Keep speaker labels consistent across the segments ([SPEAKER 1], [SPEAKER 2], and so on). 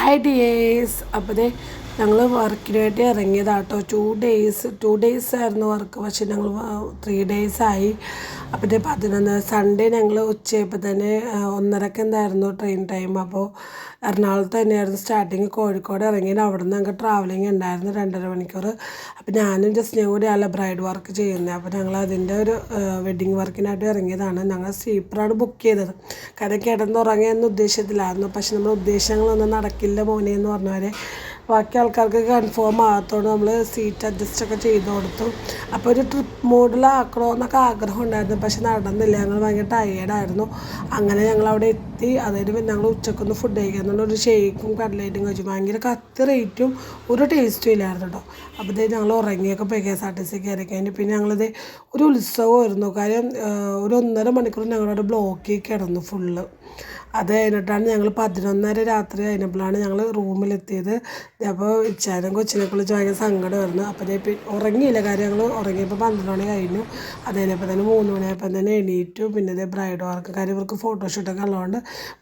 [SPEAKER 1] Hi dears. അപ്പോൾ ഞങ്ങൾ വർക്കിനായിട്ട് ഇറങ്ങിയതാട്ടോ. 2 days ആയിരുന്നു വർക്ക്. പക്ഷേ ഞങ്ങൾ 3 days ആയി. അപ്പോൾ 11 സൺഡേ ഞങ്ങൾ ഉച്ചയായപ്പോൾ തന്നെ 1:30 എന്തായിരുന്നു ട്രെയിൻ ടൈം. അപ്പോൾ എറണാകുളത്ത് തന്നെയായിരുന്നു സ്റ്റാർട്ടിങ്. കോഴിക്കോട് ഇറങ്ങിയിട്ട് അവിടെ നിന്ന് ഞങ്ങൾക്ക് ട്രാവലിംഗ് ഉണ്ടായിരുന്നു 2.5 മണിക്കൂർ. അപ്പോൾ ഞാനും ജസ്റ്റിനും കൂടിയല്ല ബ്രൈഡ് വർക്ക് ചെയ്യുന്നത്. അപ്പോൾ ഞങ്ങൾ അതിൻ്റെ ഒരു വെഡ്ഡിങ് വർക്കിനായിട്ട് ഇറങ്ങിയതാണ്. ഞങ്ങൾ സ്ലീപ്പറാണ് ബുക്ക് ചെയ്തത്. കാരണം കിടന്നുറങ്ങിയെന്ന് ഉദ്ദേശത്തിലായിരുന്നു. പക്ഷെ നമ്മൾ ഉദ്ദേശങ്ങളൊന്നും നടക്കില്ല മോനെ എന്ന് പറഞ്ഞവരെ ബാക്കി ആൾക്കാർക്ക് കൺഫേം ആകത്തോണ്ട് നമ്മൾ സീറ്റ് അഡ്ജസ്റ്റൊക്കെ ചെയ്ത് കൊടുത്തു. അപ്പോൾ ഒരു ട്രിപ്പ് മോഡിലാക്കണമെന്നൊക്കെ ആഗ്രഹം ഉണ്ടായിരുന്നു. പക്ഷെ നടന്നില്ല. ഞങ്ങൾ ഭയങ്കര ടയേർഡായിരുന്നു. അങ്ങനെ ഞങ്ങൾ അവിടെ എത്തി. അതായത് ഞങ്ങൾ ഉച്ചക്കൊന്ന് ഫുഡ് കഴിക്കുന്നുണ്ട്. ഒരു ഷേക്കും കട്ട്ലേറ്റും കഴിച്ചു. ഭയങ്കര കത്തി റേറ്റും ഒരു ടേസ്റ്റും ഇല്ലായിരുന്നു കേട്ടോ. അപ്പോൾ ഞങ്ങൾ ഉറങ്ങിയൊക്കെ പോയി KSRTC കയറി കഴിഞ്ഞ്. പിന്നെ ഞങ്ങളിത് ഒരു ഉത്സവമായിരുന്നു. കാര്യം ഒരു 1.5 മണിക്കൂർ ഞങ്ങളവിടെ ബ്ലോക്കിൽ കിടന്നു ഫുള്ള്. അത് കഴിഞ്ഞിട്ടാണ് ഞങ്ങൾ 11:30 രാത്രി കഴിഞ്ഞപ്പോഴാണ് ഞങ്ങൾ റൂമിലെത്തിയത്. അപ്പോൾ ഇച്ചാനും കൊച്ചിനെ കുളിച്ച് ഭയങ്കര സങ്കടമായിരുന്നു. അപ്പോൾ ഉറങ്ങിയില്ല. കാര്യം ഞങ്ങൾ ഉറങ്ങിയപ്പോൾ 12 മണി കഴിഞ്ഞു. അത് കഴിഞ്ഞപ്പോൾ തന്നെ 3 മണിയായപ്പോൾ തന്നെ എണീറ്റു. പിന്നെ ബ്രൈഡ് വർക്ക് കാര്യം ഇവർക്ക് ഫോട്ടോഷൂട്ടൊക്കെ ഉള്ളതുകൊണ്ട്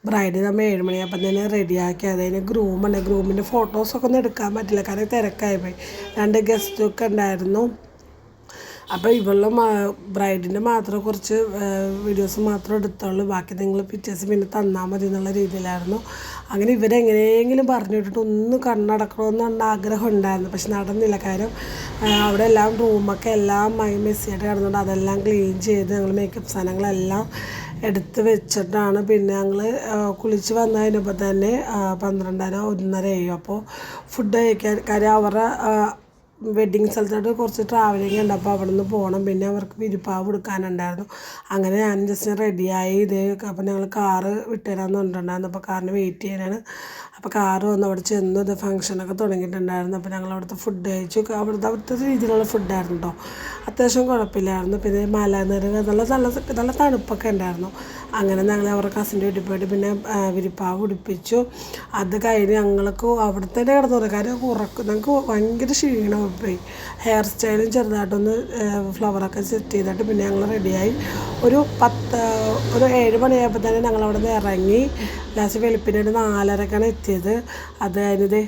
[SPEAKER 1] ബ്രൈഡ് നമ്മൾ 7 മണിയായപ്പോൾ തന്നെ റെഡിയാക്കി. അത് കഴിഞ്ഞ് ഗ്രൂമിൻ്റെ ഫോട്ടോസൊക്കെ ഒന്നും എടുക്കാൻ പറ്റില്ല. കാരണം തിരക്കായിപ്പോയി. 2 ഗസ്റ്റൊക്കെ ഉണ്ടായിരുന്നു. അപ്പോൾ ഇവളും ബ്രൈഡിൻ്റെ മാത്രം കുറച്ച് വീഡിയോസ് മാത്രം എടുത്തുള്ളൂ. ബാക്കി നിങ്ങൾ പിക്ചേഴ്സ് പിന്നെ തന്നാൽ മതി എന്നുള്ള രീതിയിലായിരുന്നു. അങ്ങനെ ഇവരെങ്ങനെയെങ്കിലും പറഞ്ഞു വിട്ടിട്ട് ഒന്ന് കണ്ണടക്കണമെന്നുള്ള ആഗ്രഹം ഉണ്ടായിരുന്നു. പക്ഷെ നടന്നില്ല. കാര്യം അവിടെ എല്ലാം റൂമൊക്കെ എല്ലാം മെസ്സിയായിട്ട് കിടന്നുകൊണ്ട് അതെല്ലാം ക്ലീൻ ചെയ്ത് ഞങ്ങൾ മേക്കപ്പ് സാധനങ്ങളെല്ലാം എടുത്ത് വെച്ചിട്ടാണ് പിന്നെ ഞങ്ങൾ കുളിച്ച് വന്നു കഴിഞ്ഞപ്പോൾ തന്നെ 12:30 1:30 ആയി. അപ്പോൾ ഫുഡ് കഴിക്കാൻ കാര്യം അവരുടെ വെഡ്ഡിങ് സ്ഥലത്തോട്ട് കുറച്ച് ട്രാവലിംഗ് ഉണ്ട്. അപ്പോൾ അവിടെ നിന്ന് പോകണം. പിന്നെ അവർക്ക് വിരിപ്പാവ് കൊടുക്കാനുണ്ടായിരുന്നു. അങ്ങനെ ഞാൻ ജസ്റ്റ് റെഡിയായി. അപ്പോൾ ഞങ്ങൾ കാറ് വിട്ടുതരാമെന്ന് പറഞ്ഞിട്ടുണ്ടായിരുന്നു. അപ്പോൾ കാറിന് വെയിറ്റ് ചെയ്യാനാണ്. അപ്പോൾ കാറ് വന്ന് അവിടെ ചെന്ന് ഫംഗ്ഷനൊക്കെ തുടങ്ങിയിട്ടുണ്ടായിരുന്നു. അപ്പോൾ ഞങ്ങൾ അവിടുത്തെ ഫുഡ് കഴിച്ചു. അവിടുത്തെ രീതിയിലുള്ള ഫുഡായിരുന്നു കേട്ടോ. അത്യാവശ്യം കുഴപ്പമില്ലായിരുന്നു. പിന്നെ മലനിരകൾ നല്ല തണുപ്പൊക്കെ ഉണ്ടായിരുന്നു. അങ്ങനെ ഞങ്ങൾ അവരുടെ കസിൻ്റെ വീട്ടിൽ പോയിട്ട് പിന്നെ വിരിപ്പാവ് ഉടുപ്പിച്ചു. അത് കഴിഞ്ഞ് ഞങ്ങൾക്ക് അവിടെ തന്നെ കിടന്നു. കാര്യം ഞങ്ങൾക്ക് ഭയങ്കര ക്ഷീണം പോയി. ഹെയർ സ്റ്റൈലും ചെറുതായിട്ടൊന്ന് ഫ്ലവറൊക്കെ സെറ്റ് ചെയ്തിട്ട് പിന്നെ ഞങ്ങൾ റെഡിയായി. ഒരു 7 മണിയായപ്പോൾ തന്നെ ഞങ്ങളവിടെ നിന്ന് ഇറങ്ങി. ലാസ്റ്റ് വെളുപ്പിന് 4:30 എത്തിയത്. അത് കഴിഞ്ഞത്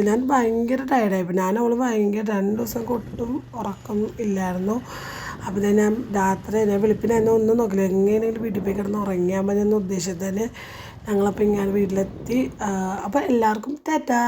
[SPEAKER 1] ഞാൻ ഭയങ്കര ടയർഡായിപ്പോൾ. അവൾ ഭയങ്കര 2 ദിവസം ഒട്ടും ഉറക്കം ഇല്ലായിരുന്നു. അപ്പോൾ ഞാൻ രാത്രി വെളുപ്പിന് തന്നെ ഒന്നും നോക്കില്ല. എങ്ങനെയെങ്കിലും വീട്ടിൽ പോയി കിടന്ന് ഉറങ്ങിയാൽ മതി എന്ന ഉദ്ദേശത്തിൽ തന്നെ ഞങ്ങളപ്പോൾ ഇങ്ങനെ വീട്ടിലെത്തി. അപ്പോൾ എല്ലാവർക്കും ടാറ്റാ.